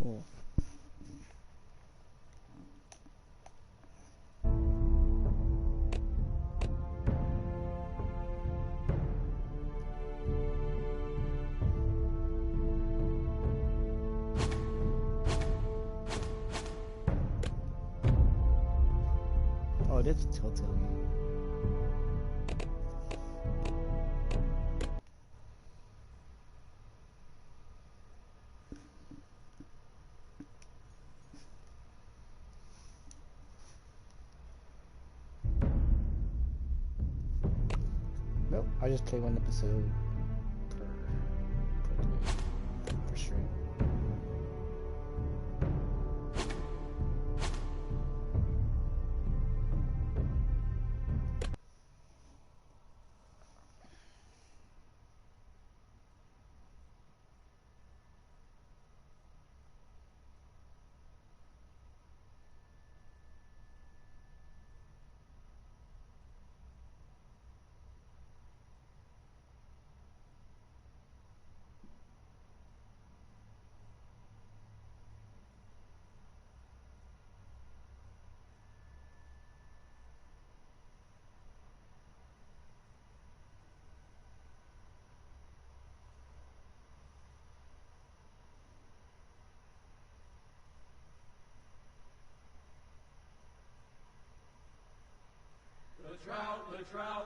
Cool. Oh, that's a Telltale game. Nope, I just play one episode per stream.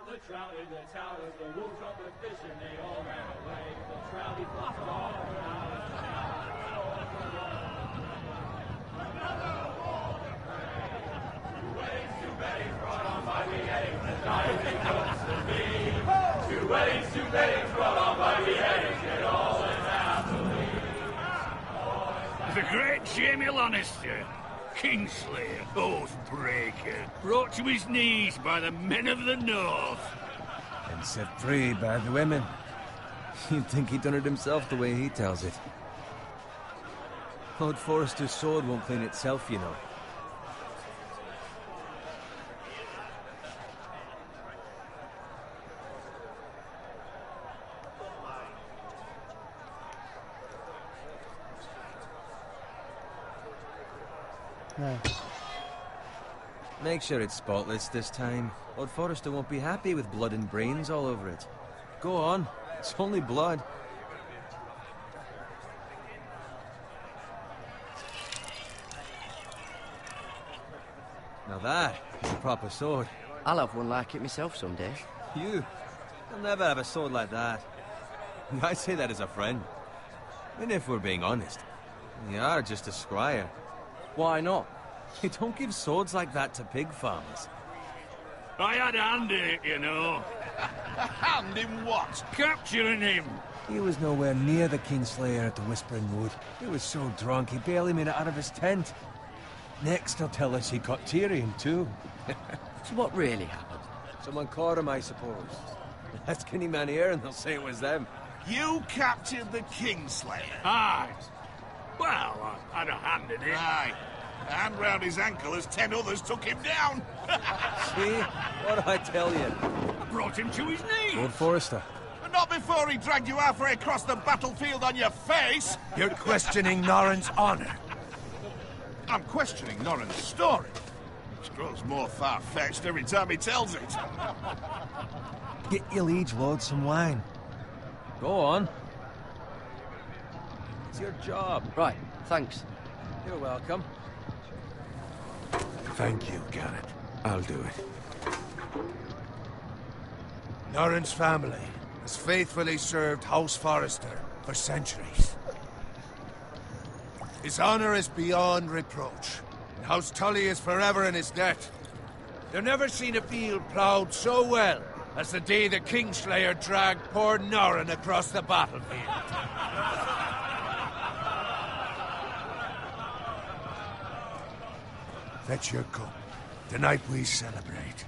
The trout in the towers, the wolves got the fish and they all ran away. The trout, he flopped all around. Two weddings, two beddings brought on by beheadings, and dieting goes to me. Two weddings, two beddings brought on by beheadings, it all went happily. The great Jamie Lannister, Kingslayer, Oathbreaker, brought to his knees by the men of the North. And set free by the women. You'd think he'd done it himself the way he tells it. Lord Forrester's sword won't clean itself, you know. Make sure it's spotless this time. Lord Forrester won't be happy with blood and brains all over it. Go on. It's only blood. Now that is a proper sword. I'll have one like it myself someday. You'll never have a sword like that. I say that as a friend. And if we're being honest, you are just a scryer. Why not? You don't give swords like that to pig farmers. I had a hand in it, you know. A hand in what? Capturing him. He was nowhere near the Kingslayer at the Whispering Wood. He was so drunk he barely made it out of his tent. Next he'll tell us he caught Tyrion too. So what really happened? Someone caught him, I suppose. Ask any man here and they'll say it was them. You captured the Kingslayer? Aye. Well, I had a hand in it. Aye. A hand round his ankle as 10 others took him down. See? What'd I tell you? I brought him to his knees. Lord Forrester. But not before he dragged you halfway across the battlefield on your face. You're questioning Norrin's honor. I'm questioning Norrin's story, which grows more far-fetched every time he tells it. Get your liege lord some wine. Go on. It's your job. Right, thanks. You're welcome. Thank you, Garrett. I'll do it. Norrin's family has faithfully served House Forrester for centuries. His honor is beyond reproach, and House Tully is forever in his debt. They've never seen a field ploughed so well as the day the Kingslayer dragged poor Norrin across the battlefield. Fetch your cup. Tonight we celebrate.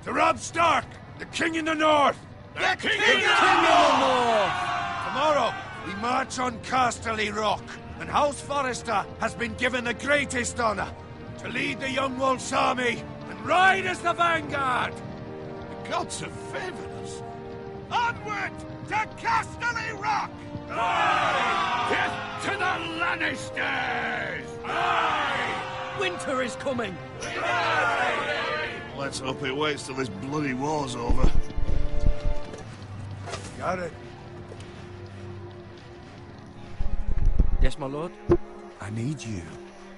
To Robb Stark, the King in the North! The King in the North! Tomorrow, we march on Casterly Rock, and House Forrester has been given the greatest honor to lead the Young Wolf's army and ride as the vanguard. The gods have favored us. Onward to Casterly Rock! Death to the Lannisters! Winter is coming! Let's hope it waits till this bloody war's over. Garrett, Yes, my lord? I need you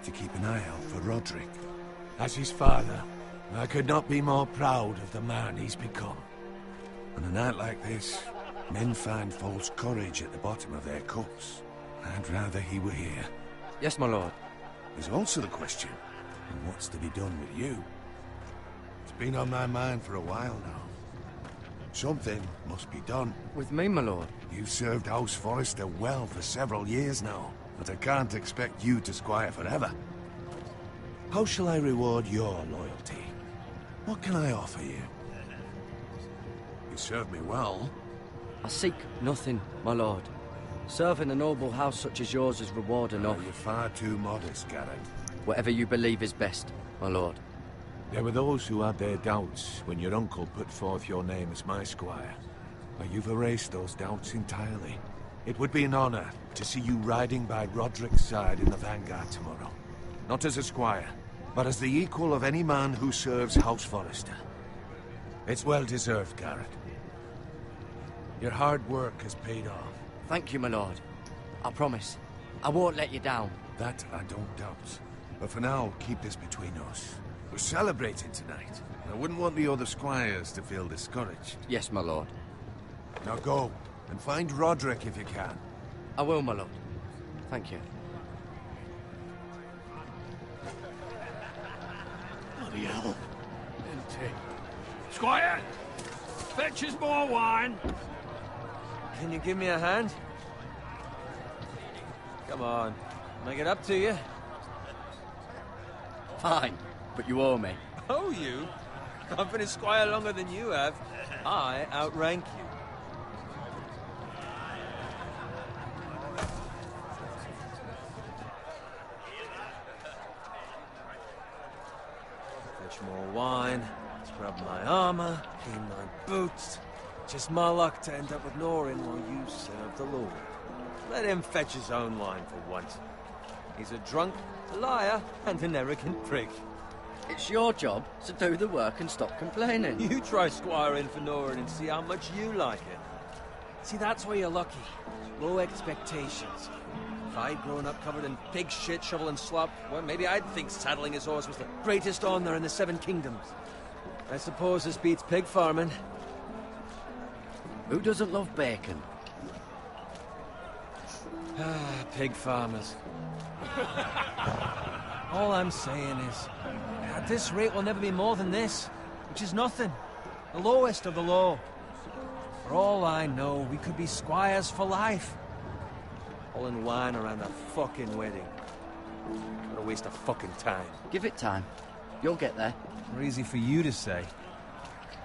to keep an eye out for Roderick. As his father, I could not be more proud of the man he's become. On a night like this, men find false courage at the bottom of their cups. I'd rather he were here. Yes, my lord. There's also the question of what's to be done with you. It's been on my mind for a while now. Something must be done. With me, my lord? You've served House Forrester well for several years now, but I can't expect you to squire forever. How shall I reward your loyalty? What can I offer you? You served me well. I seek nothing, my lord. Serving a noble house such as yours is reward enough. You're far too modest, Garrett. Whatever you believe is best, my lord. There were those who had their doubts when your uncle put forth your name as my squire. But you've erased those doubts entirely. It would be an honor to see you riding by Roderick's side in the vanguard tomorrow. Not as a squire, but as the equal of any man who serves House Forrester. It's well deserved, Garrett. Your hard work has paid off. Thank you, my lord. I promise. I won't let you down. That I don't doubt. But for now, keep this between us. We're celebrating tonight. I wouldn't want the other squires to feel discouraged. Yes, my lord. Now go, and find Roderick if you can. I will, my lord. Thank you. Bloody hell. Empty. Squire! Fetch us more wine! Can you give me a hand? Come on. Make it up to you. Fine, but you owe me. Oh, you? I've been a squire longer than you have. I outrank you. Fetch more wine, scrub my armor, clean my boots. Just my luck to end up with Norin while you serve the Lord. Let him fetch his own wine for once. He's a drunk, a liar, and an arrogant prick. It's your job to do the work and stop complaining. You try squiring for Norin and see how much you like it. See, that's where you're lucky. Low expectations. If I'd grown up covered in pig shit, shovel and slop, well, maybe I'd think saddling his horse was the greatest honor in the Seven Kingdoms. I suppose this beats pig farming. Who doesn't love bacon? Ah, pig farmers. All I'm saying is, at this rate we'll never be more than this, which is nothing. The lowest of the low. For all I know, we could be squires for life. All in wine around a fucking wedding. What a waste of fucking time. Give it time. You'll get there. More easy for you to say.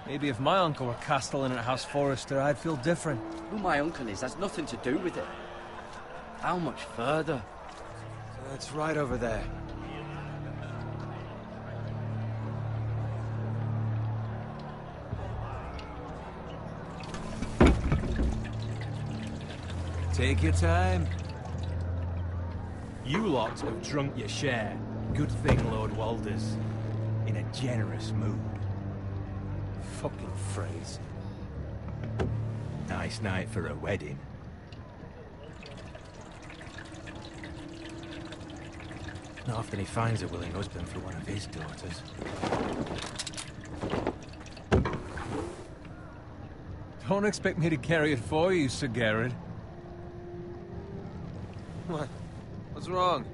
Maybe if my uncle were castellan at House Forrester, I'd feel different. Who my uncle is has nothing to do with it. How much further? It's right over there. Take your time. You lot have drunk your share. Good thing Lord Walder's in a generous mood. Fucking phrase. Nice night for a wedding. Not often he finds a willing husband for one of his daughters. Don't expect me to carry it for you, Sir Garrett. What? What's wrong?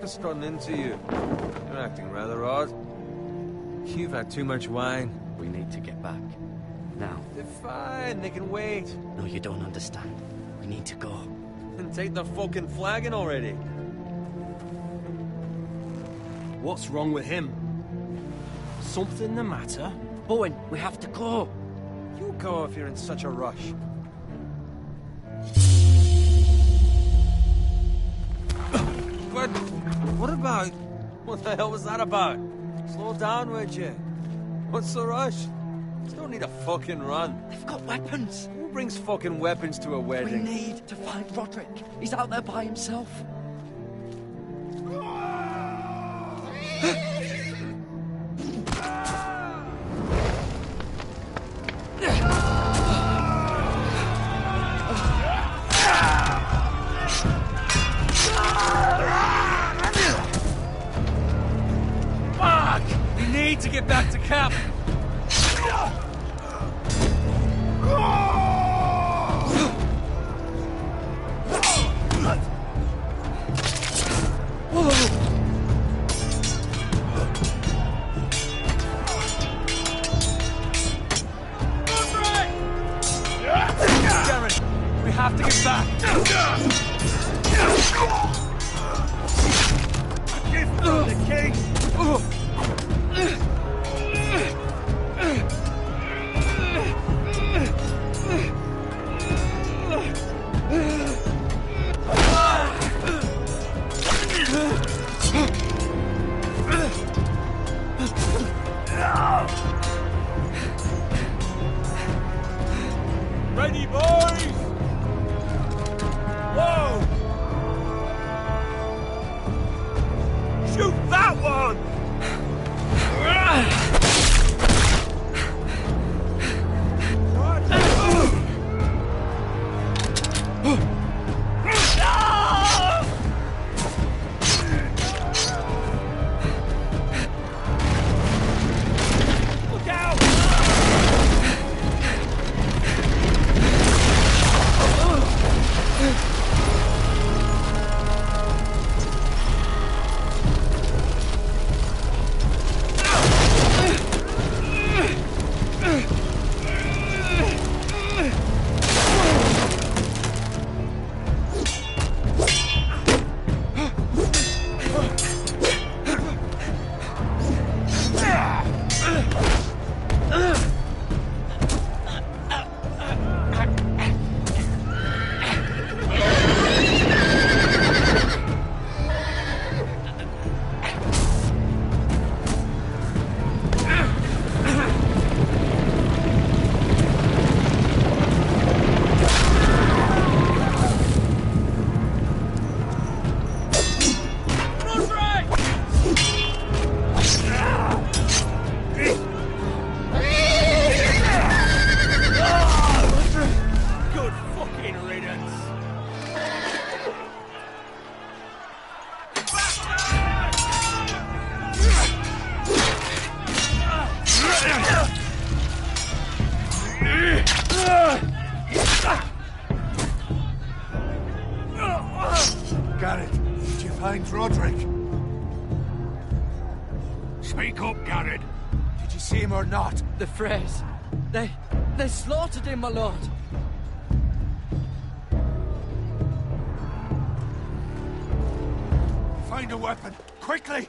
Just gotten into you. You're acting rather odd. You've had too much wine. We need to get back. Now. They're fine, they can wait. No, you don't understand. We need to go. Then take the fucking flagon already. What's wrong with him? Something the matter? Bowen, we have to go. You go if you're in such a rush. but what about... What the hell was that about? Slow down, would you? What's the rush? Just don't need a fucking run. They've got weapons. Who brings fucking weapons to a We wedding? need to find Roderick. He's out there by himself. Fuck! We need to get back to camp. Darren, we have to get back. Give the king. Ready, boys! Whoa! Shoot that one! Look out! Good fucking riddance. Garrett, did you find Roderick? Speak up, Garrett. Did you see him or not? The Freys. They slaughtered him, my lord. Find a weapon, quickly!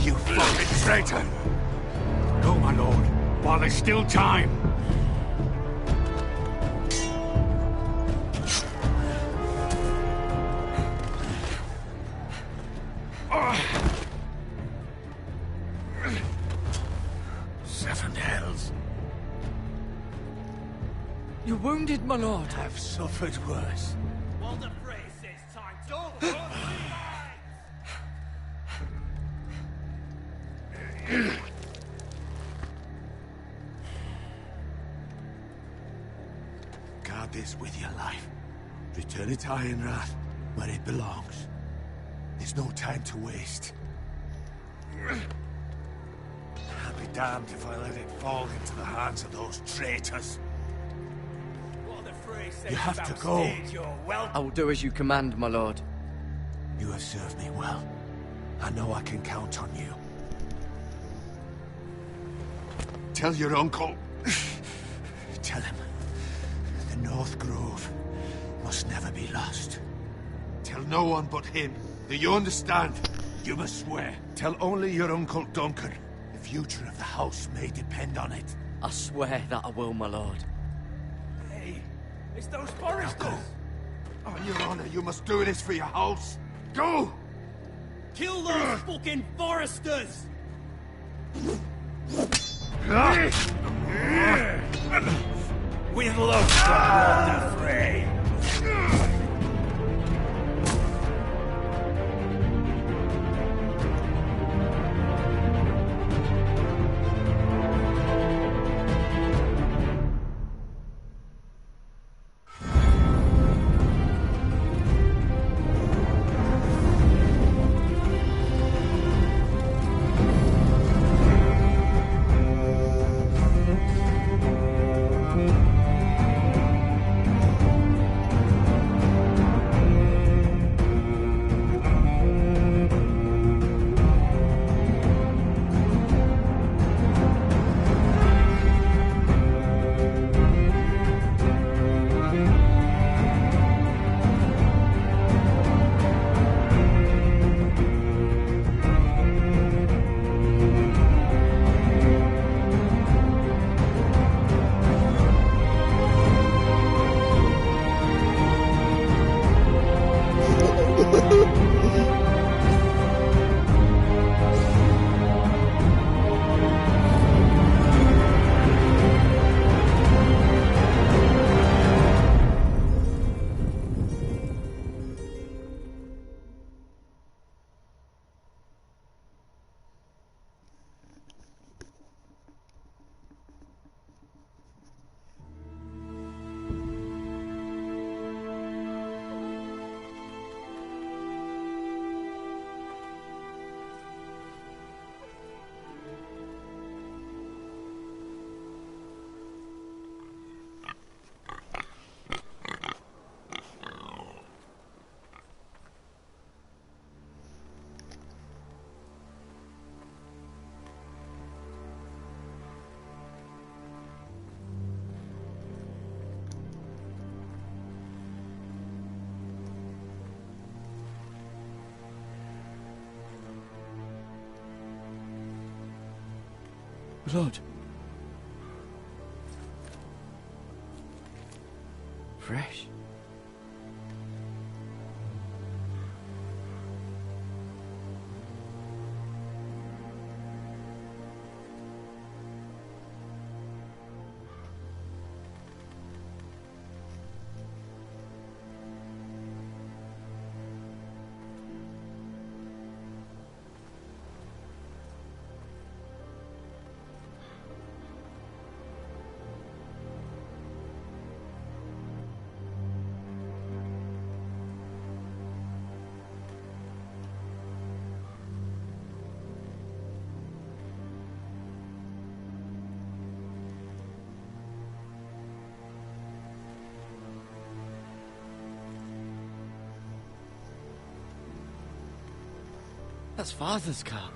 You fucking traitor! Go, my lord, while there's still time. Seven hells. You're wounded, my lord. I've suffered worse. Walder Frey says time to... Guard this with your life. Return it to Ironrath, where it belongs. There's no time to waste. I'll be damned if I let it fall into the hands of those traitors. Walder Frey says You have to about go. stage you're well... I will do as you command, my lord. You have served me well. I know I can count on you. Tell your uncle Tell him the North Grove must never be lost. Tell no one but him. Do you understand? You must swear. Tell only your Uncle Duncan. The future of the house may depend on it. I swear that I will, my lord. Hey, it's those foresters! On your honor, you must do this for your house. Go! Kill those fucking foresters! With love, the fray! Blood. Fresh. That's Father's car.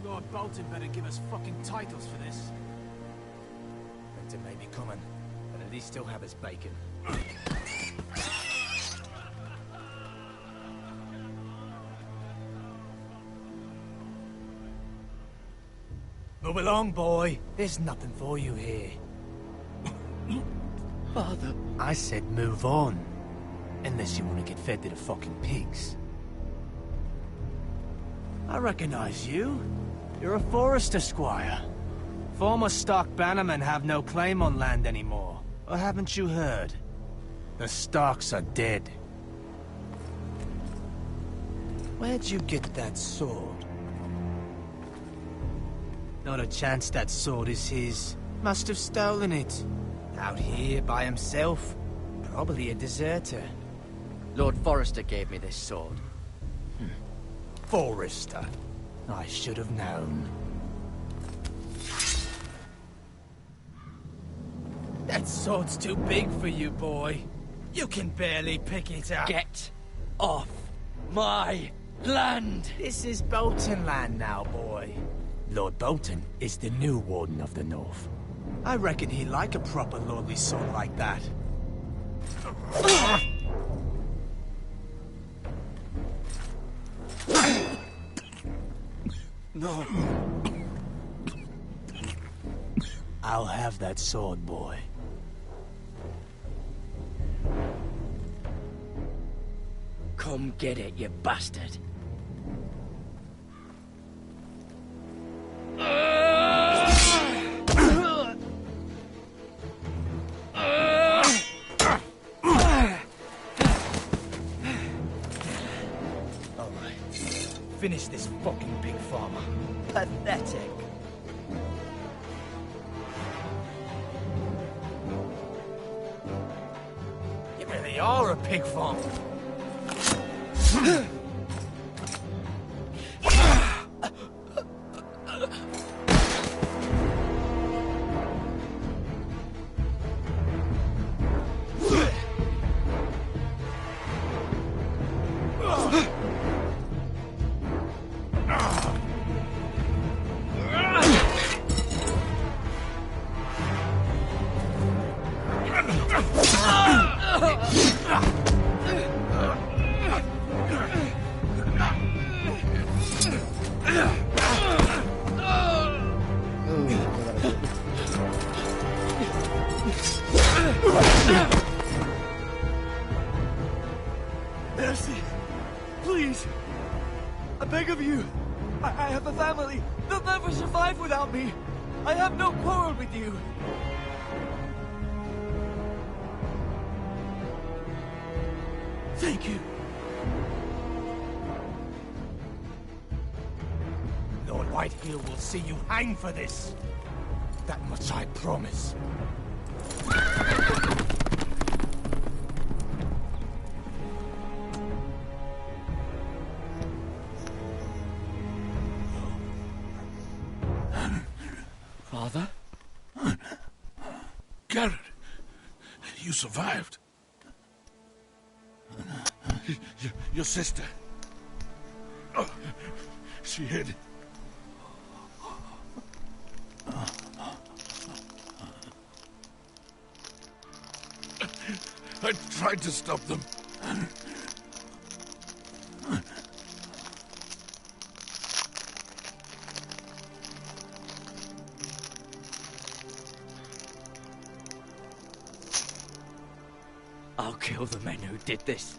Lord Bolton better give us fucking titles for this. Winter may be coming, but at least still have his bacon. Move along, boy. There's nothing for you here. Father. I said move on. Unless you want to get fed to the fucking pigs. I recognize you. You're a Forrester squire. Former Stark bannermen have no claim on land anymore. Or haven't you heard? The Starks are dead. Where'd you get that sword? Not a chance that sword is his. Must have stolen it. Out here by himself. Probably a deserter. Lord Forrester gave me this sword. Forrester. I should have known. That sword's too big for you, boy. You can barely pick it up. Get off my land. This is Bolton land now, boy. Lord Bolton is the new Warden of the North. I reckon he'd like a proper lordly son like that. No. I'll have that sword, boy. Come get it, you bastard. Finish this fucking pig farmer. Pathetic. You really are a pig farmer. Mercy! Please! I beg of you! I have a family! They'll never survive without me! I have no quarrel with you! Thank you! Lord Whitehill will see you hang for this. That much I promise. Father? Garrett, you survived. Your sister. Oh, she hid. I tried to stop them. I'll kill the men who did this.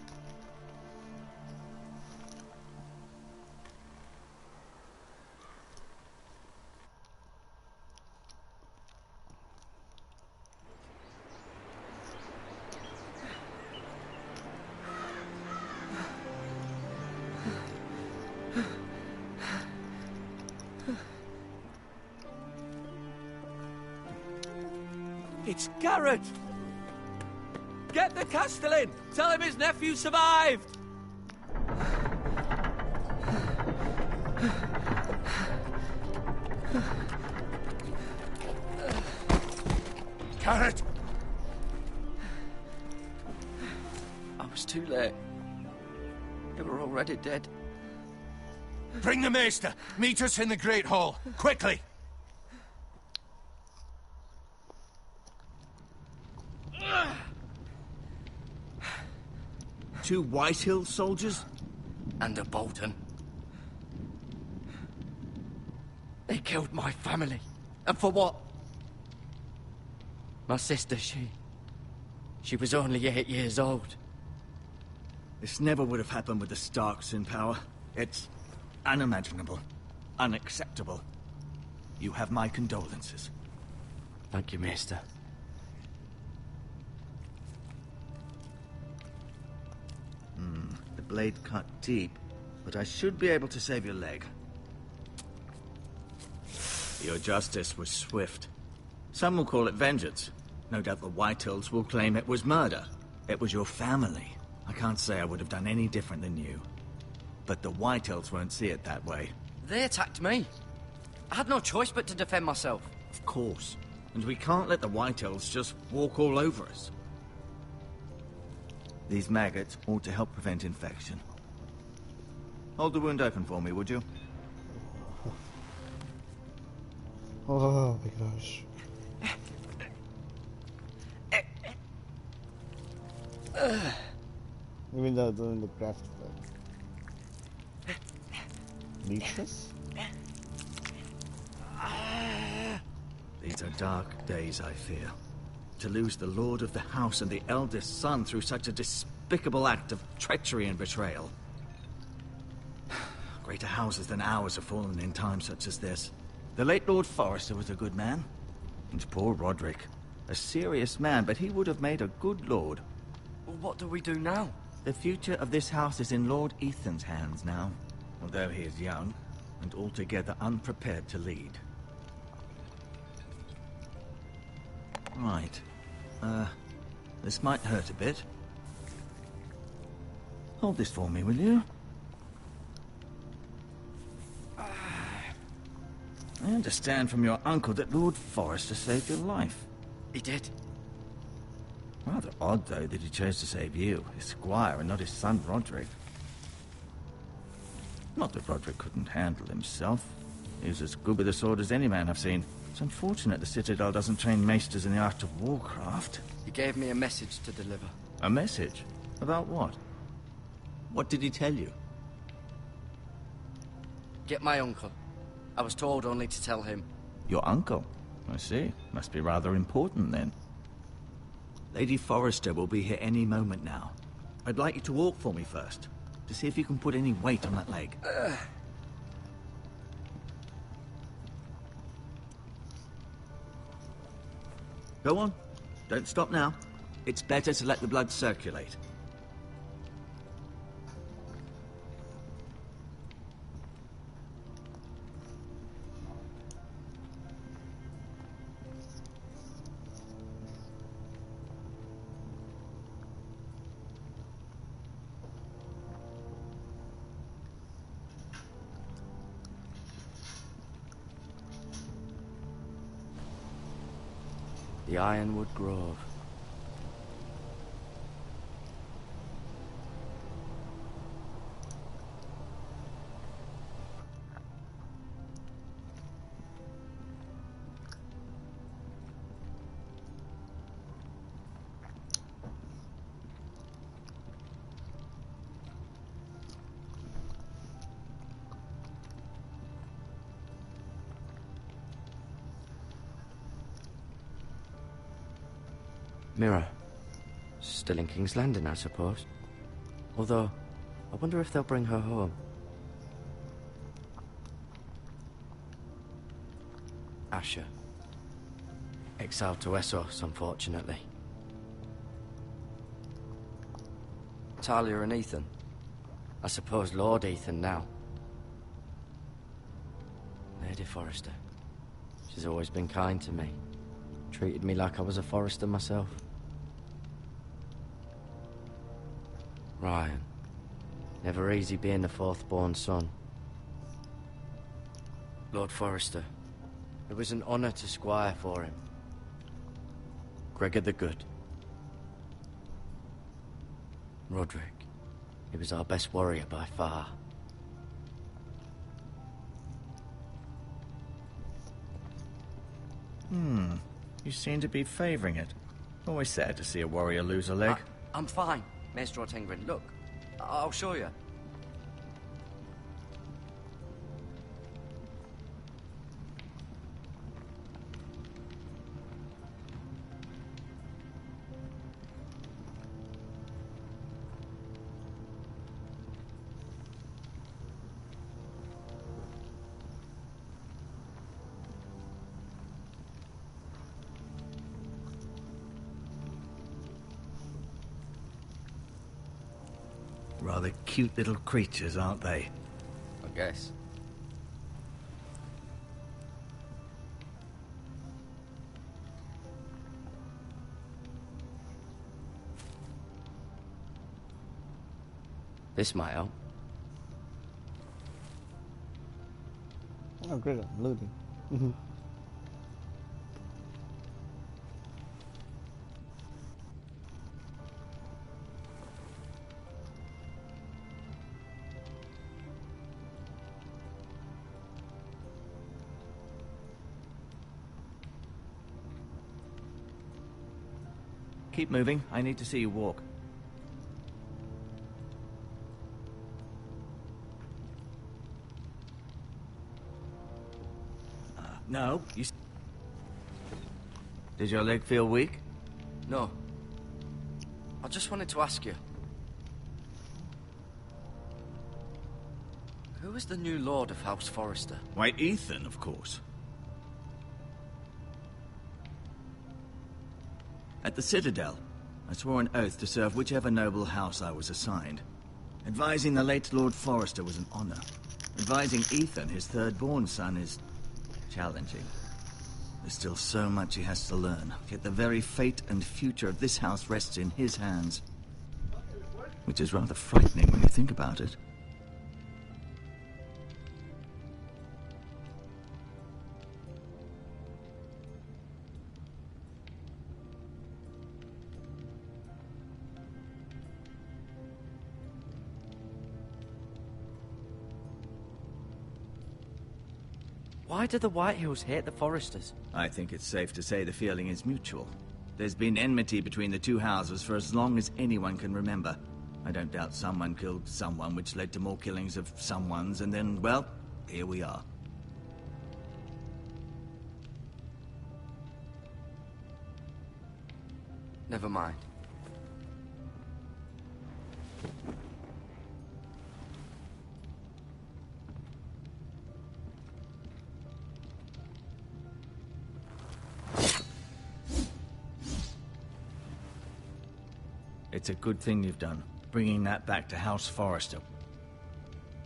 It's Garrett! Get the Castellan! Tell him his nephew survived! Garrett! I was too late. They were already dead. Bring the Maester! Meet us in the Great Hall, quickly! Two Whitehill soldiers? And a Bolton. They killed my family. And for what? My sister, she was only 8 years old. This never would have happened with the Starks in power. It's unimaginable. Unacceptable. You have my condolences. Thank you, Maester. The blade cut deep, but I should be able to save your leg. Your justice was swift. Some will call it vengeance. No doubt the Whitehills will claim it was murder. It was your family. I can't say I would have done any different than you. But the Whitehills won't see it that way. They attacked me. I had no choice but to defend myself. Of course. And we can't let the Whitehills just walk all over us. These maggots ought to help prevent infection. Hold the wound open for me, would you? Oh my gosh. Even though doing the craft leeches? These are dark days, I fear. To lose the lord of the house and the eldest son through such a despicable act of treachery and betrayal. Greater houses than ours have fallen in times such as this. The late Lord Forrester was a good man. And poor Roderick. A serious man, but he would have made a good lord. Well, what do we do now? The future of this house is in Lord Ethan's hands now. Although he is young, and altogether unprepared to lead. Right. This might hurt a bit. Hold this for me, will you? I understand from your uncle that Lord Forrester saved your life. He did. Rather odd, though, that he chose to save you, his squire, and not his son Roderick. Not that Roderick couldn't handle himself. He was as good with a sword as any man I've seen. It's unfortunate the Citadel doesn't train maesters in the art of warcraft. He gave me a message to deliver. A message? About what? What did he tell you? Get my uncle. I was told only to tell him. Your uncle? I see. Must be rather important, then. Lady Forrester will be here any moment now. I'd like you to walk for me first, to see if you can put any weight on that leg. Go on. Don't stop now. It's better to let the blood circulate. The Ironwood Grove. Mira. Still in King's Landing, I suppose. Although, I wonder if they'll bring her home. Asher. Exiled to Essos, unfortunately. Talia and Ethan. I suppose Lord Ethan now. Lady Forrester. She's always been kind to me. Treated me like I was a Forrester myself. Ryan. Never easy being the fourth-born son. Lord Forrester. It was an honor to squire for him. Gregor the Good. Roderick. He was our best warrior by far. You seem to be favoring it. Always sad to see a warrior lose a leg. I'm fine, Maester Ortengrin. Look, I'll show you. Rather cute little creatures, aren't they? I guess. This might help. Oh, great, I'm looting. Keep moving. I need to see you walk. No, you... Did your leg feel weak? No. I just wanted to ask you. Who is the new Lord of House Forrester? Why, Ethan, of course. At the Citadel, I swore an oath to serve whichever noble house I was assigned. Advising the late Lord Forrester was an honor. Advising Ethan, his third-born son, is challenging. There's still so much he has to learn, yet the very fate and future of this house rests in his hands. Which is rather frightening when you think about it. Why do the Whitehills hate the Forresters? I think it's safe to say the feeling is mutual. There's been enmity between the two houses for as long as anyone can remember. I don't doubt someone killed someone, which led to more killings of someones, and then, well, here we are. Never mind. It's a good thing you've done, bringing that back to House Forrester.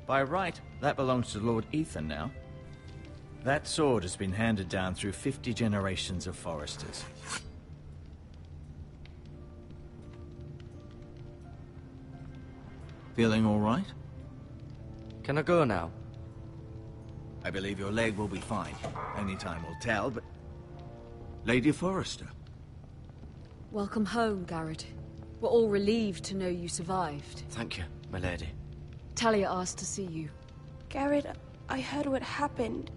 By right, that belongs to Lord Ethan now. That sword has been handed down through 50 generations of Forresters. Feeling all right? Can I go now? I believe your leg will be fine. Only time will tell, but... Lady Forrester. Welcome home, Garrett. We're all relieved to know you survived. Thank you, my lady. Talia asked to see you. Garrett, I heard what happened.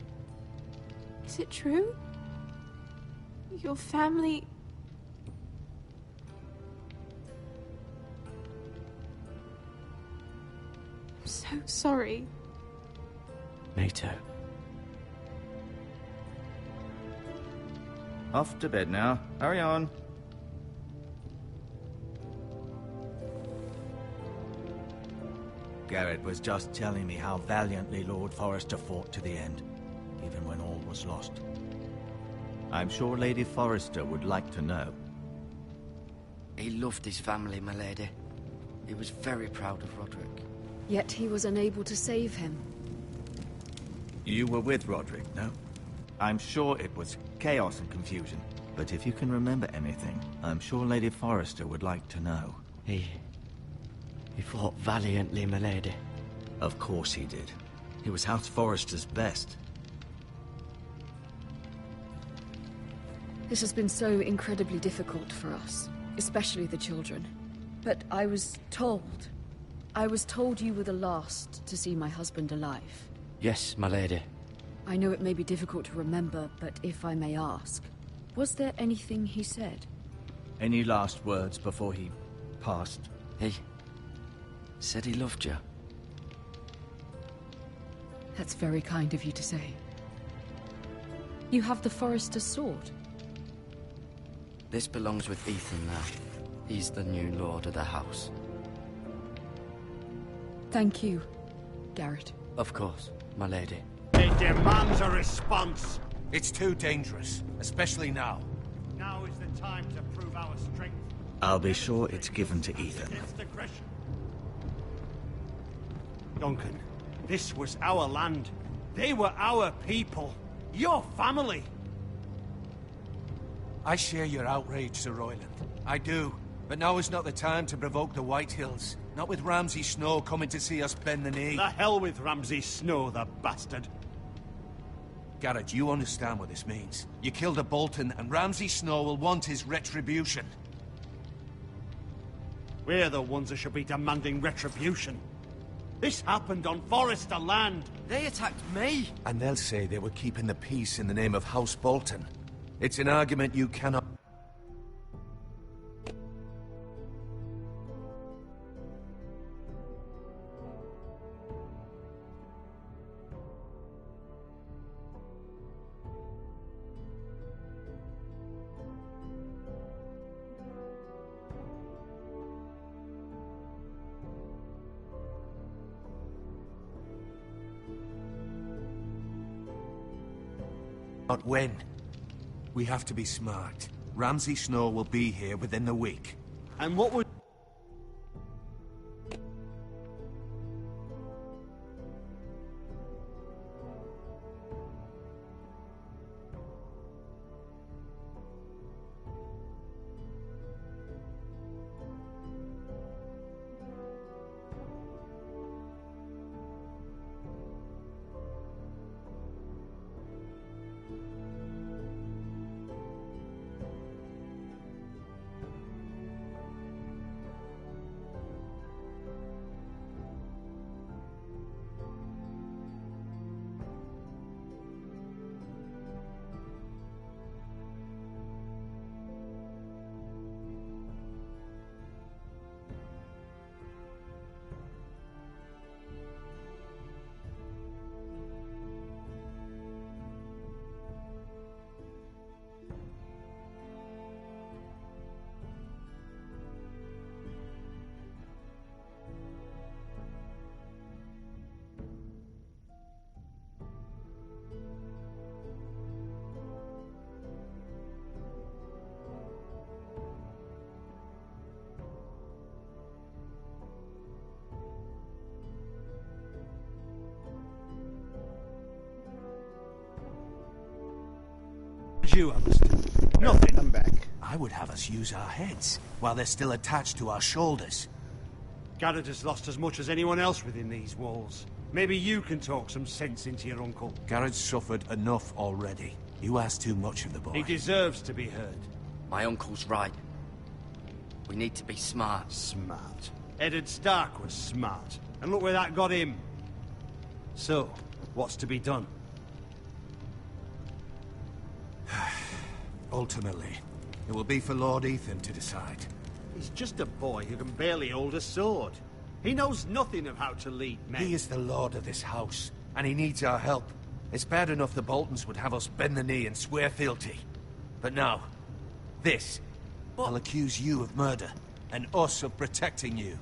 Is it true? Your family... I'm so sorry. Me too. Off to bed now. Hurry on. Garrett was just telling me how valiantly Lord Forrester fought to the end, even when all was lost. I'm sure Lady Forrester would like to know. He loved his family, my lady. He was very proud of Roderick. Yet he was unable to save him. You were with Roderick, no? I'm sure it was chaos and confusion. But if you can remember anything, I'm sure Lady Forrester would like to know. He fought valiantly, my lady. Of course he did. He was House Forrester's best. This has been so incredibly difficult for us, especially the children. But I was told you were the last to see my husband alive. Yes, my lady. I know it may be difficult to remember, but if I may ask, was there anything he said? Any last words before he passed? He said he loved you. That's very kind of you to say. You have the Forrester's sword. This belongs with Ethan now. He's the new lord of the house. Thank you, Garrett. Of course, my lady. It demands a response. It's too dangerous, especially now. Now is the time to prove our strength. I'll be sure it's given to Ethan. Against aggression. Duncan, this was our land. They were our people. Your family. I share your outrage, Sir Royland. I do. But now is not the time to provoke the Whitehills. Not with Ramsay Snow coming to see us bend the knee. The hell with Ramsay Snow, the bastard. Garrett, you understand what this means. You killed a Bolton, and Ramsay Snow will want his retribution. We're the ones that should be demanding retribution. This happened on Forrester land. They attacked me. And they'll say they were keeping the peace in the name of House Bolton. It's an argument you cannot... But when? We have to be smart. Ramsay Snow will be here within the week. And what would... you, Alistair? Nothing. I'm back. I would have us use our heads, while they're still attached to our shoulders. Garrett has lost as much as anyone else within these walls. Maybe you can talk some sense into your uncle. Garrett's suffered enough already. You ask too much of the boy. He deserves to be heard. My uncle's right. We need to be smart. Smart. Eddard Stark was smart. And look where that got him. So, what's to be done? Ultimately, it will be for Lord Ethan to decide. He's just a boy who can barely hold a sword. He knows nothing of how to lead men. He is the lord of this house, and he needs our help. It's bad enough the Boltons would have us bend the knee and swear fealty. But now, this. I'll accuse you of murder, and us of protecting you.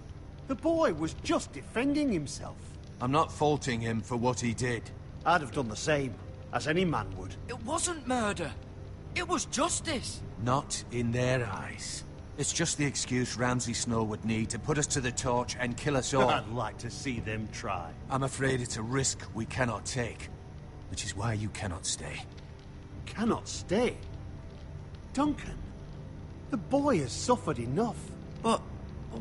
The boy was just defending himself. I'm not faulting him for what he did. I'd have done the same, as any man would. It wasn't murder. It was justice. Not in their eyes. It's just the excuse Ramsay Snow would need to put us to the torch and kill us all. I'd like to see them try. I'm afraid it's a risk we cannot take, which is why you cannot stay. Cannot stay? Duncan, the boy has suffered enough. But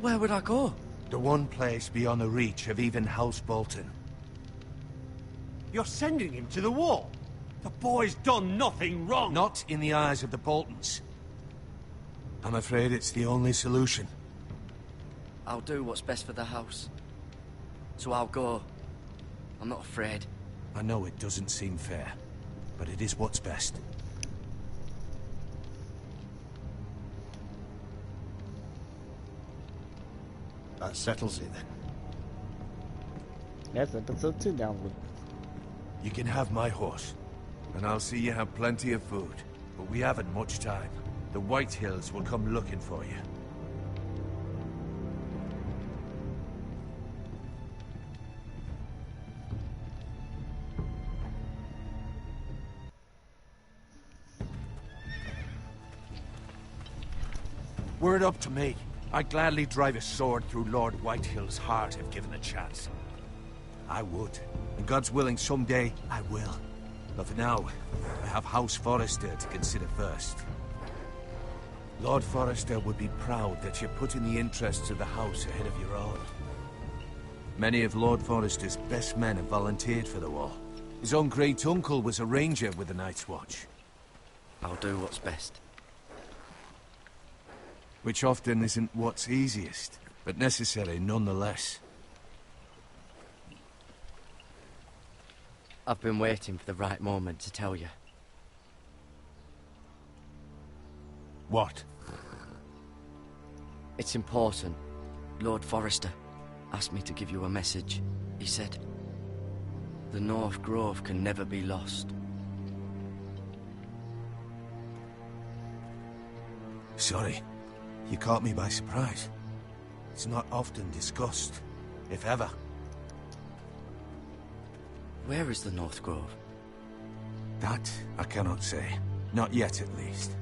where would I go? The one place beyond the reach of even House Bolton. You're sending him to the wall? The boy's done nothing wrong. Not in the eyes of the Boltons. I'm afraid it's the only solution. I'll do what's best for the house. So I'll go. I'm not afraid. I know it doesn't seem fair, but it is what's best. That settles it then. That's episode 2 download. You can have my horse, and I'll see you have plenty of food. But we haven't much time. The White Hills will come looking for you. Were it up to me, I'd gladly drive a sword through Lord Whitehill's heart if given the chance. I would. And God's willing, someday I will. But for now, I have House Forrester to consider first. Lord Forrester would be proud that you're putting the interests of the house ahead of your own. Many of Lord Forrester's best men have volunteered for the war. His own great-uncle was a ranger with the Night's Watch. I'll do what's best. Which often isn't what's easiest, but necessary nonetheless. I've been waiting for the right moment to tell you. What? It's important. Lord Forrester asked me to give you a message. He said, the North Grove can never be lost. Sorry. You caught me by surprise. It's not often discussed, if ever. Where is the North Grove? That I cannot say. Not yet, at least.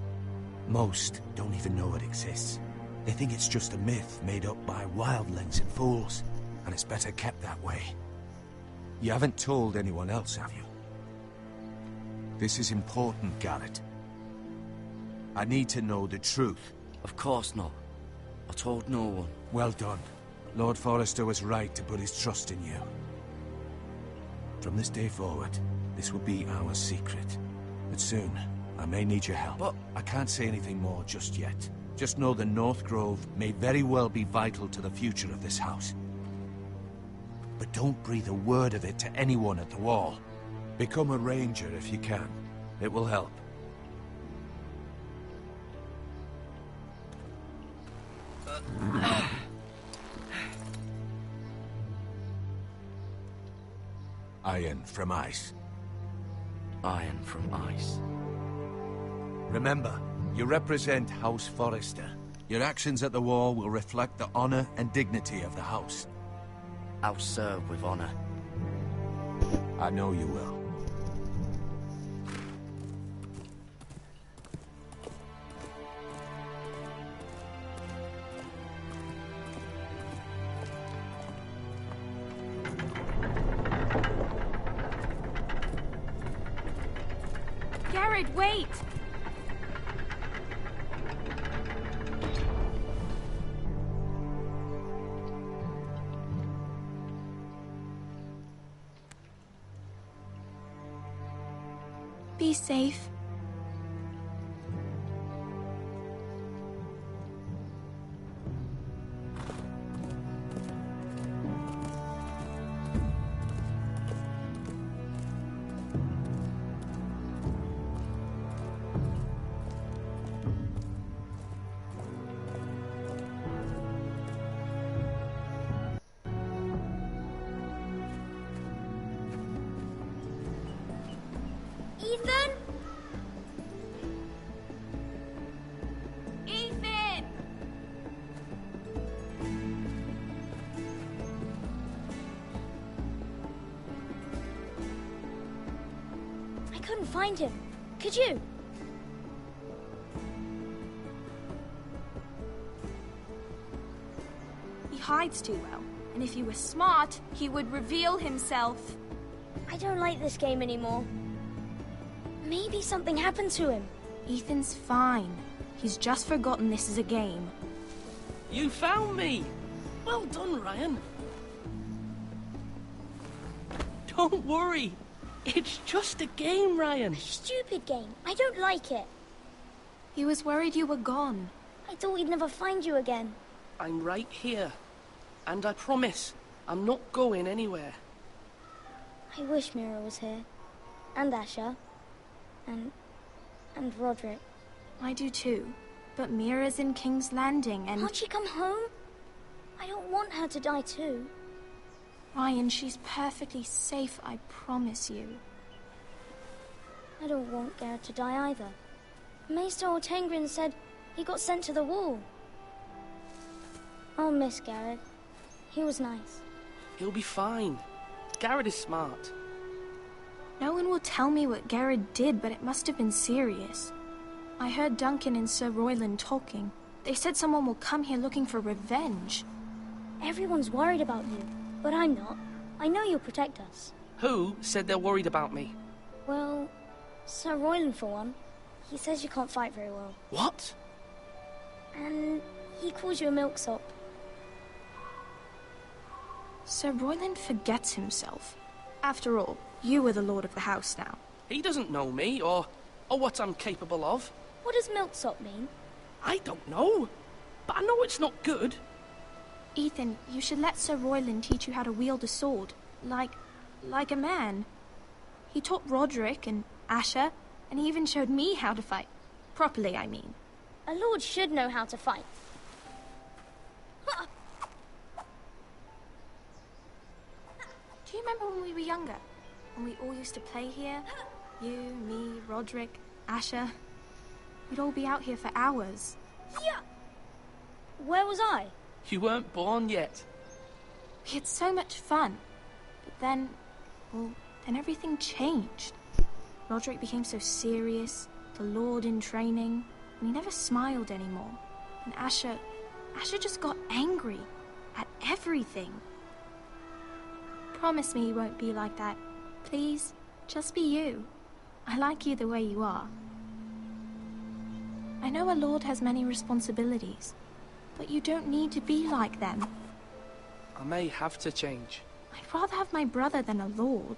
Most don't even know it exists. They think it's just a myth made up by wildlings and fools, and it's better kept that way. You haven't told anyone else, have you? This is important, Garrett. I need to know the truth. Of course not. I told no one. Well done. Lord Forrester was right to put his trust in you. From this day forward, this will be our secret. But soon, I may need your help. But I can't say anything more just yet. Just know the North Grove may very well be vital to the future of this house. But don't breathe a word of it to anyone at the Wall. Become a ranger if you can. It will help. Iron from ice. Iron from ice. Remember, you represent House Forrester. Your actions at the Wall will reflect the honor and dignity of the house. I'll serve with honor. I know you will. Garrett, wait! Be safe. Ethan? Ethan! I couldn't find him. Could you? He hides too well, and if he were smart, he would reveal himself. I don't like this game anymore. Maybe something happened to him. Ethan's fine. He's just forgotten this is a game. You found me! Well done, Ryan. Don't worry. It's just a game, Ryan. Stupid game. I don't like it. He was worried you were gone. I thought we'd never find you again. I'm right here. And I promise, I'm not going anywhere. I wish Mira was here. And Asher. And Roderick. I do too. But Mira's in King's Landing and... Can't she come home? I don't want her to die too. Ryan, she's perfectly safe, I promise you. I don't want Garrett to die either. Maester Ortengrin said he got sent to the Wall. I'll miss Garrett. He was nice. He'll be fine. Garrett is smart. No one will tell me what Garrett did, but it must have been serious. I heard Duncan and Sir Royland talking. They said someone will come here looking for revenge. Everyone's worried about you, but I'm not. I know you'll protect us. Who said they're worried about me? Well, Sir Royland for one. He says you can't fight very well. What? And he calls you a milksop. Sir Royland forgets himself. After all, you are the lord of the house now. He doesn't know me, or what I'm capable of. What does milksop mean? I don't know, but I know it's not good. Ethan, you should let Sir Royland teach you how to wield a sword. Like a man. He taught Roderick and Asher, and he even showed me how to fight. Properly, I mean. A lord should know how to fight. Do you remember when we were younger? When we all used to play here? You, me, Roderick, Asher. We'd all be out here for hours. Yeah. Where was I? You weren't born yet. We had so much fun. But then, well, then everything changed. Roderick became so serious, the Lord in training, and he never smiled anymore. And Asher just got angry at everything. Promise me you won't be like that. Please, just be you. I like you the way you are. I know a lord has many responsibilities, but you don't need to be like them. I may have to change. I'd rather have my brother than a lord.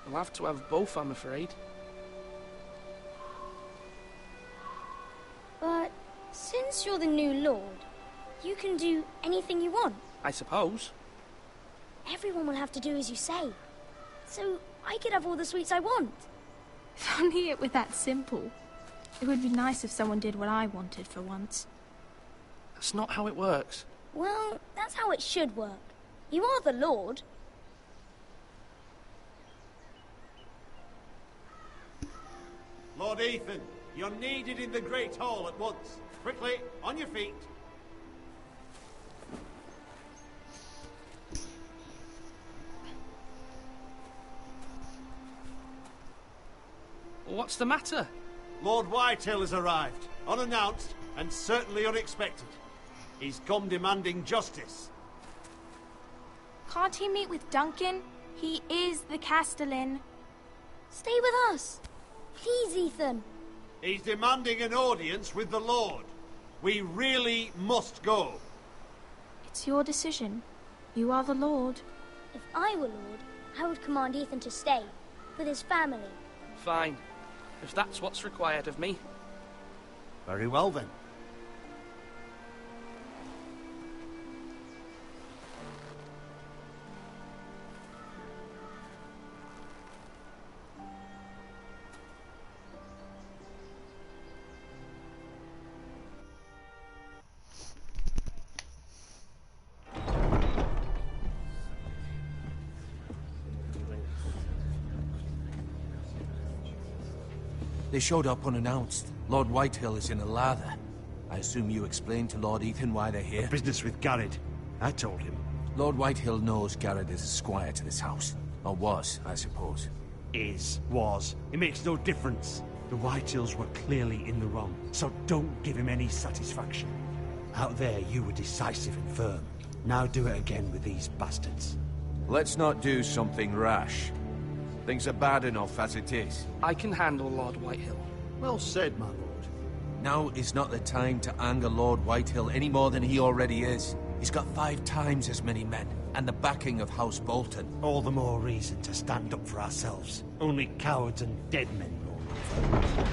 I'll have to have both, I'm afraid. But since you're the new lord, you can do anything you want. I suppose. Everyone will have to do as you say. So I could have all the sweets I want. If only it were that simple. It would be nice if someone did what I wanted for once. That's not how it works. Well, that's how it should work. You are the lord. Lord Ethan, you're needed in the Great Hall at once. Quickly, on your feet. What's the matter? Lord Whitehill has arrived, unannounced and certainly unexpected. He's come demanding justice. Can't he meet with Duncan? He is the Castellan. Stay with us. Please, Ethan. He's demanding an audience with the Lord. We really must go. It's your decision. You are the Lord. If I were Lord, I would command Ethan to stay, with his family. Fine. If that's what's required of me. Very well, then. They showed up unannounced. Lord Whitehill is in a lather. I assume you explained to Lord Ethan why they're here? Business with Garrett. I told him. Lord Whitehill knows Garrett is a squire to this house. Or was, I suppose. Was. It makes no difference. The Whitehills were clearly in the wrong, so don't give him any satisfaction. Out there, you were decisive and firm. Now do it again with these bastards. Let's not do something rash. Things are bad enough as it is. I can handle Lord Whitehill. Well said, my lord. Now is not the time to anger Lord Whitehill any more than he already is. He's got 5 times as many men, and the backing of House Bolton. All the more reason to stand up for ourselves. Only cowards and dead men rule over.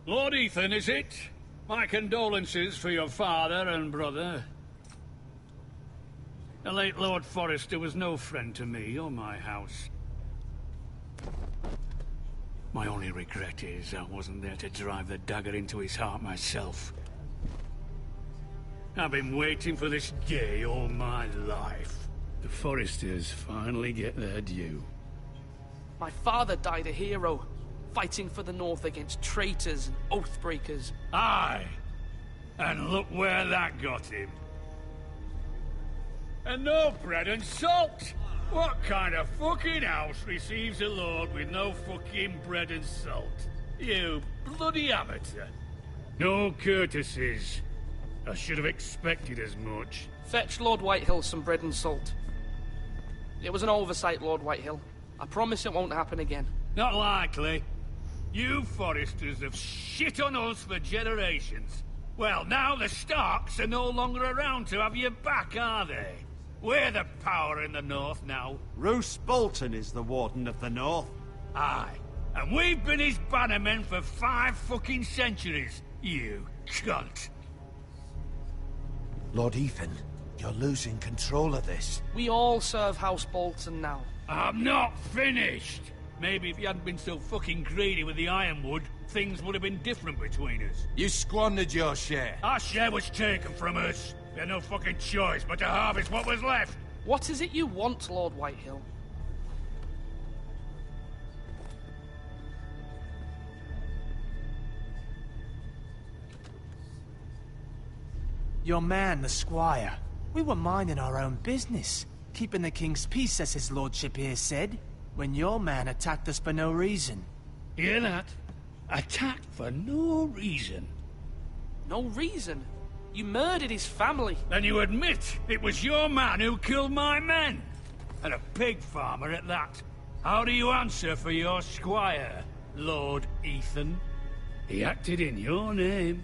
Lord Ethan, is it? My condolences for your father and brother. The late Lord Forrester was no friend to me or my house. My only regret is I wasn't there to drive the dagger into his heart myself. I've been waiting for this day all my life. The Forresters finally get their due. My father died a hero, fighting for the North against traitors and oath-breakers. Aye! And look where that got him. And no bread and salt! What kind of fucking house receives a lord with no fucking bread and salt? You bloody amateur. No courtesies. I should have expected as much. Fetch Lord Whitehill some bread and salt. It was an oversight, Lord Whitehill. I promise it won't happen again. Not likely. You Forresters have shit on us for generations. Well, now the Starks are no longer around to have your back, are they? We're the power in the North now. Roose Bolton is the Warden of the North. Aye. And we've been his bannermen for 5 fucking centuries, you cunt. Lord Ethan, you're losing control of this. We all serve House Bolton now. I'm not finished. Maybe if you hadn't been so fucking greedy with the ironwood, things would have been different between us. You squandered your share. Our share was taken from us. We had no fucking choice but to harvest what was left. What is it you want, Lord Whitehill? Your man, the squire. We were minding our own business, keeping the king's peace, as his lordship here said, when your man attacked us for no reason. Hear that? Attacked for no reason. No reason? You murdered his family. Then you admit it was your man who killed my men? And a pig farmer at that. How do you answer for your squire, Lord Ethan? He acted in your name.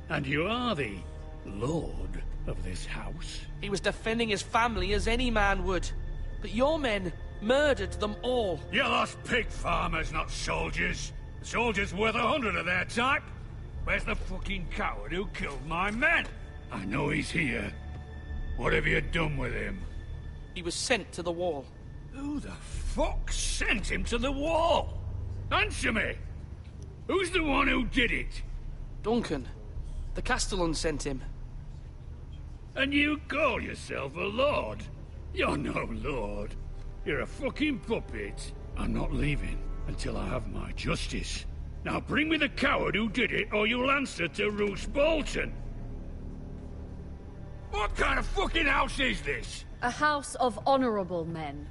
And you are the lord of this house. He was defending his family as any man would. But your men murdered them all. You lost pig farmers, not soldiers. Soldiers worth 100 of their type. Where's the fucking coward who killed my men? I know he's here. What have you done with him? He was sent to the wall. Who the fuck sent him to the wall? Answer me! Who's the one who did it? Duncan. The Castellan sent him. And you call yourself a lord? You're no lord. You're a fucking puppet. I'm not leaving until I have my justice. Now bring me the coward who did it, or you'll answer to Roose Bolton. What kind of fucking house is this? A house of honorable men.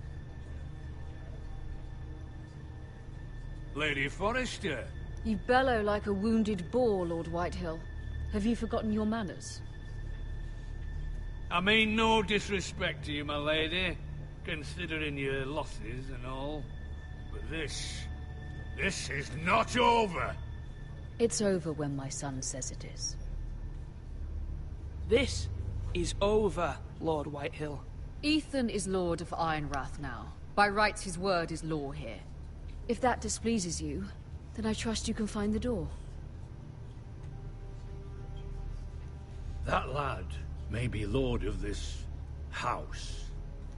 Lady Forrester. You bellow like a wounded boar, Lord Whitehill. Have you forgotten your manners? I mean no disrespect to you, my lady, considering your losses and all. But this is not over. It's over when my son says it is. This is over, Lord Whitehill. Ethan is Lord of Ironrath now. By rights, his word is law here. If that displeases you, then I trust you can find the door. That lad may be lord of this house,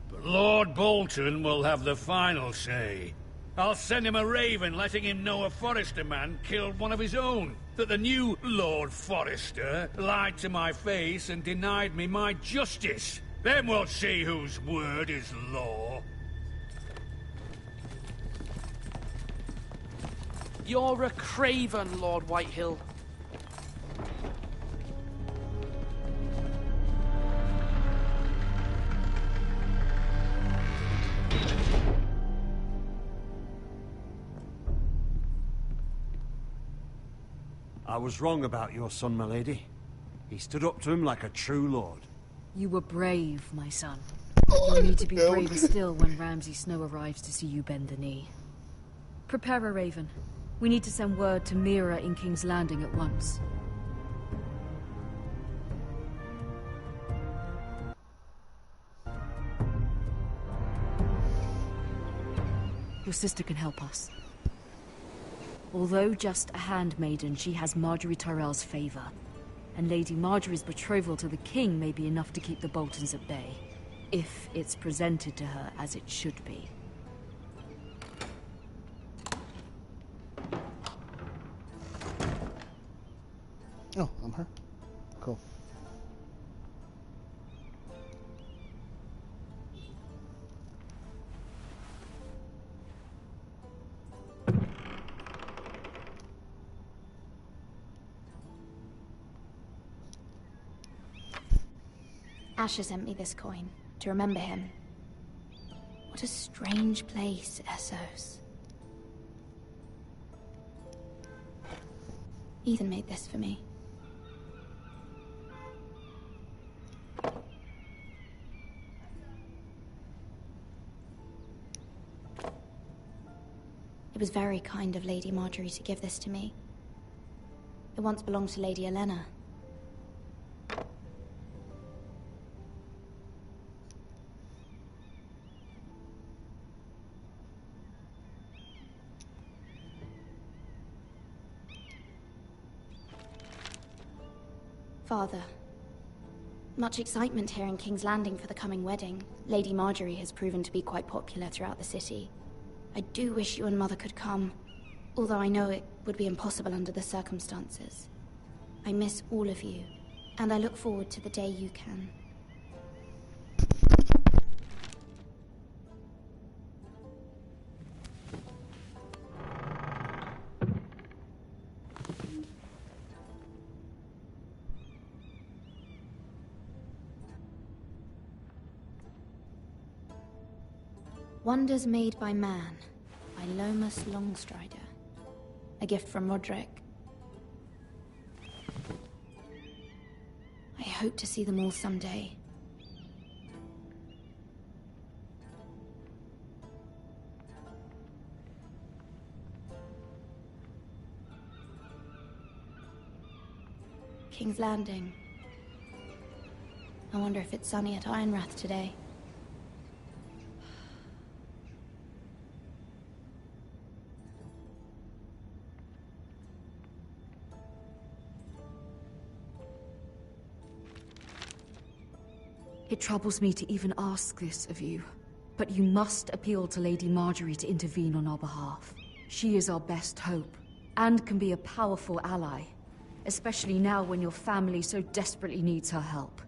but Lord Bolton will have the final say. I'll send him a raven letting him know a Forrester man killed one of his own. That the new Lord Forrester lied to my face and denied me my justice. Then we'll see whose word is law. You're a craven, Lord Whitehill. I was wrong about your son, my lady. He stood up to him like a true lord. You were brave, my son. You'll need to be braver still when Ramsay Snow arrives to see you bend the knee. Prepare a raven. We need to send word to Mira in King's Landing at once. Your sister can help us. Although just a handmaiden, she has Marjorie Tyrell's favor. And Lady Marjorie's betrothal to the king may be enough to keep the Boltons at bay. If it's presented to her as it should be. Oh, I'm her. Cool. Asher sent me this coin, to remember him. What a strange place, Essos. Ethan made this for me. It was very kind of Lady Marjorie to give this to me. It once belonged to Lady Elena. Father, much excitement here in King's Landing for the coming wedding. Lady Marjorie has proven to be quite popular throughout the city. I do wish you and Mother could come, although I know it would be impossible under the circumstances. I miss all of you, and I look forward to the day you can. Wonders Made by Man, by Lomas Longstrider. A gift from Roderick. I hope to see them all someday. King's Landing. I wonder if it's sunny at Ironrath today. It troubles me to even ask this of you, but you must appeal to Lady Marjorie to intervene on our behalf. She is our best hope, and can be a powerful ally, especially now when your family so desperately needs her help.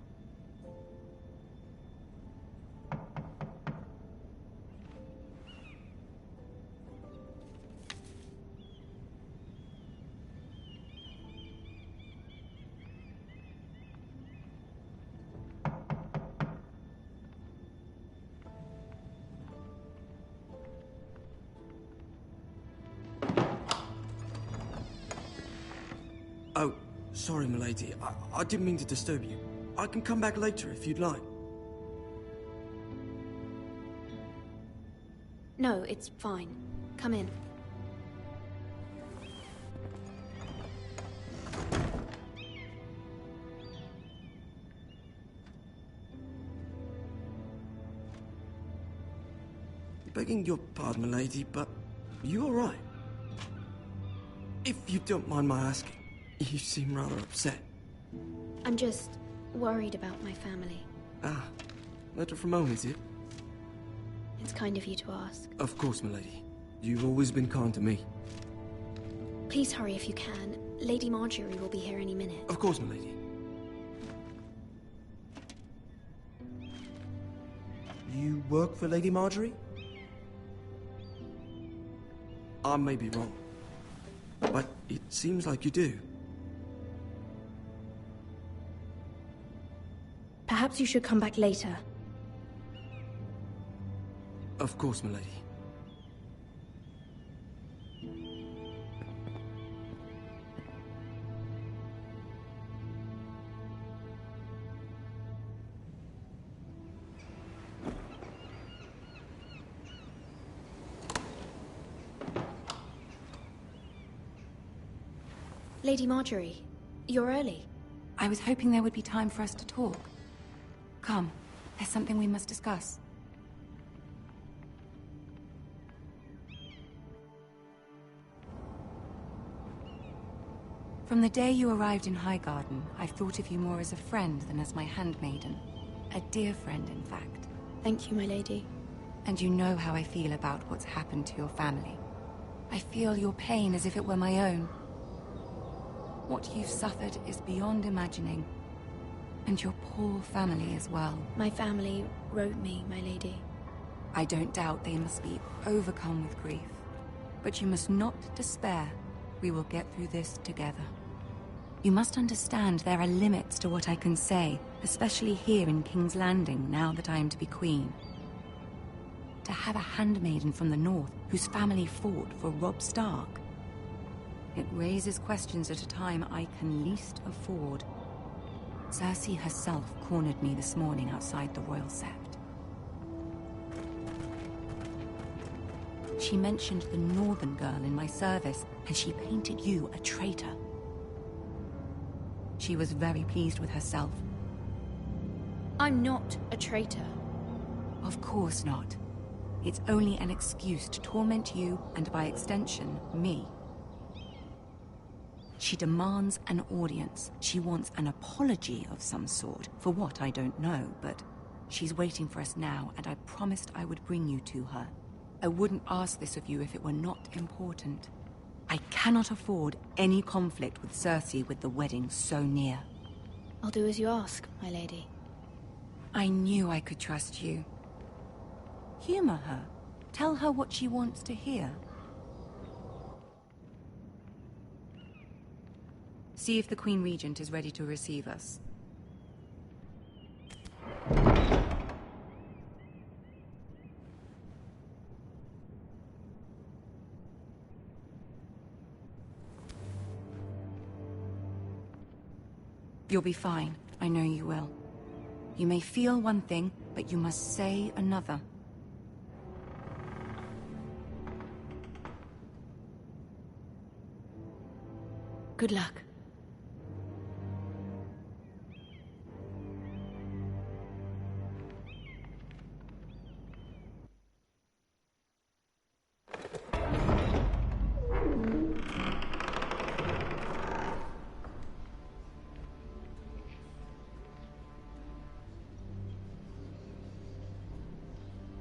Oh, sorry, milady. I didn't mean to disturb you. I can come back later if you'd like. No, it's fine. Come in. Begging your pardon, milady, but you all right? If you don't mind my asking, you seem rather upset. I'm just worried about my family. Ah, letter from home, is it? It's kind of you to ask. Of course, milady. You've always been kind to me. Please hurry if you can. Lady Marjorie will be here any minute. Of course, milady. You work for Lady Marjorie? I may be wrong, but it seems like you do. Perhaps you should come back later. Of course, milady. Lady Marjorie, you're early. I was hoping there would be time for us to talk. Come, there's something we must discuss. From the day you arrived in Highgarden, I've thought of you more as a friend than as my handmaiden. A dear friend, in fact. Thank you, my lady. And you know how I feel about what's happened to your family. I feel your pain as if it were my own. What you've suffered is beyond imagining. And your poor family as well. My family wrote me, my lady. I don't doubt they must be overcome with grief. But you must not despair. We will get through this together. You must understand there are limits to what I can say, especially here in King's Landing, now that I am to be queen. To have a handmaiden from the north whose family fought for Robb Stark. It raises questions at a time I can least afford. Cersei herself cornered me this morning outside the Royal Sept. She mentioned the Northern girl in my service, and she painted you a traitor. She was very pleased with herself. I'm not a traitor. Of course not. It's only an excuse to torment you, and by extension, me. She demands an audience. She wants an apology of some sort, for what I don't know, but she's waiting for us now, and I promised I would bring you to her. I wouldn't ask this of you if it were not important. I cannot afford any conflict with Cersei with the wedding so near. I'll do as you ask, my lady. I knew I could trust you. Humor her. Tell her what she wants to hear. See if the Queen Regent is ready to receive us. You'll be fine. I know you will. You may feel one thing, but you must say another. Good luck.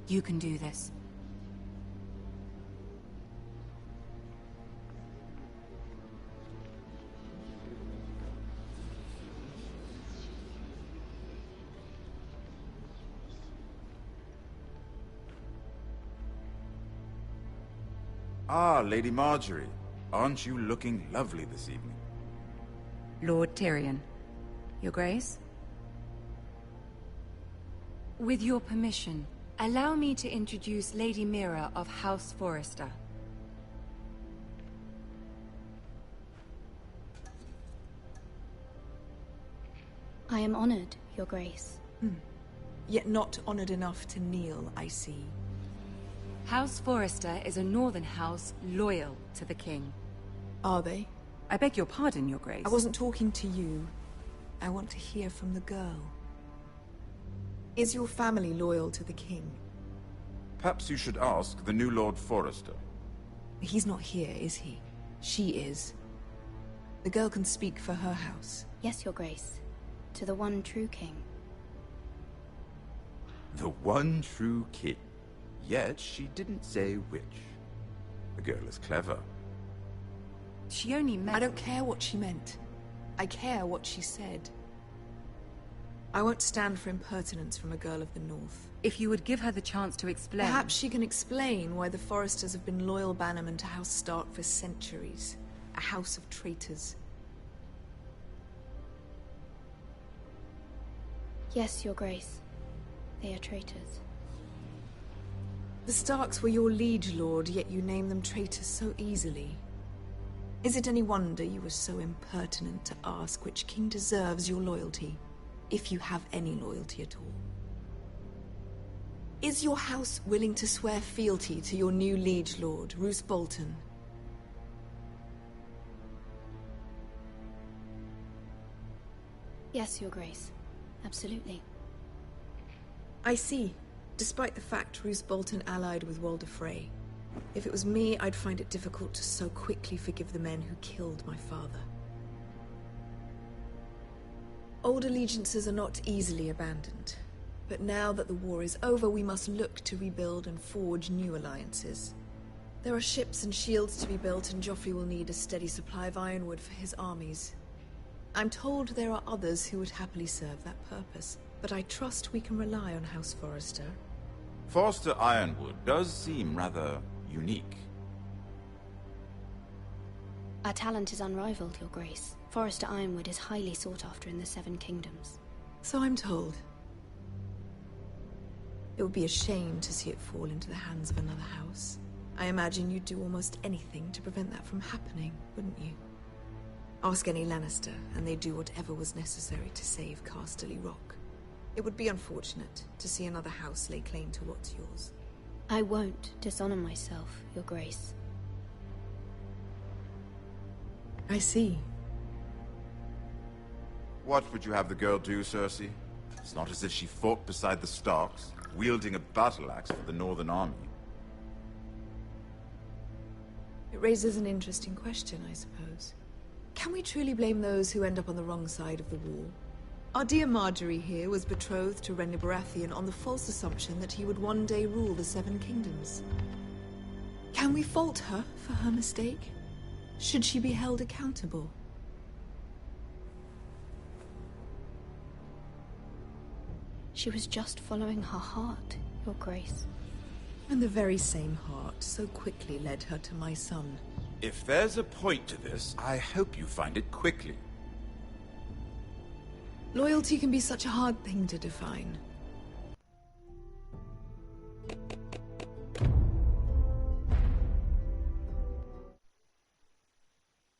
You can do this. Ah, Lady Marjorie. Aren't you looking lovely this evening? Lord Tyrion. Your Grace? With your permission, allow me to introduce Lady Mira of House Forrester. I am honored, Your Grace. Yet not honored enough to kneel, I see. House Forrester is a northern house loyal to the king. Are they? I beg your pardon, Your Grace. I wasn't talking to you. I want to hear from the girl. Is your family loyal to the king? Perhaps you should ask the new Lord Forrester. He's not here, is he? She is. The girl can speak for her house. Yes, Your Grace. To the one true king. The one true king. Yet she didn't say which. The girl is clever. She only meant... I don't care what she meant. I care what she said. I won't stand for impertinence from a girl of the North. If you would give her the chance to explain... Perhaps she can explain why the Forresters have been loyal bannermen to House Stark for centuries. A house of traitors. Yes, Your Grace. They are traitors. The Starks were your liege lord, yet you name them traitors so easily. Is it any wonder you were so impertinent to ask which king deserves your loyalty, if you have any loyalty at all? Is your house willing to swear fealty to your new liege lord, Roose Bolton? Yes, Your Grace. Absolutely. I see. Despite the fact Roose Bolton allied with Walder Frey. If it was me, I'd find it difficult to so quickly forgive the men who killed my father. Old allegiances are not easily abandoned. But now that the war is over, we must look to rebuild and forge new alliances. There are ships and shields to be built, and Joffrey will need a steady supply of ironwood for his armies. I'm told there are others who would happily serve that purpose, but I trust we can rely on House Forrester. Forrester Ironwood does seem rather unique. Our talent is unrivaled, Your Grace. Forrester Ironwood is highly sought after in the Seven Kingdoms. So I'm told. It would be a shame to see it fall into the hands of another house. I imagine you'd do almost anything to prevent that from happening, wouldn't you? Ask any Lannister, and they'd do whatever was necessary to save Casterly Rock. It would be unfortunate to see another house lay claim to what's yours. I won't dishonor myself, Your Grace. I see. What would you have the girl do, Cersei? It's not as if she fought beside the Starks, wielding a battle axe for the Northern Army. It raises an interesting question, I suppose. Can we truly blame those who end up on the wrong side of the war? Our dear Marjorie here was betrothed to Renly Baratheon on the false assumption that he would one day rule the Seven Kingdoms. Can we fault her for her mistake? Should she be held accountable? She was just following her heart, Your Grace. And the very same heart so quickly led her to my son. If there's a point to this, I hope you find it quickly. Loyalty can be such a hard thing to define.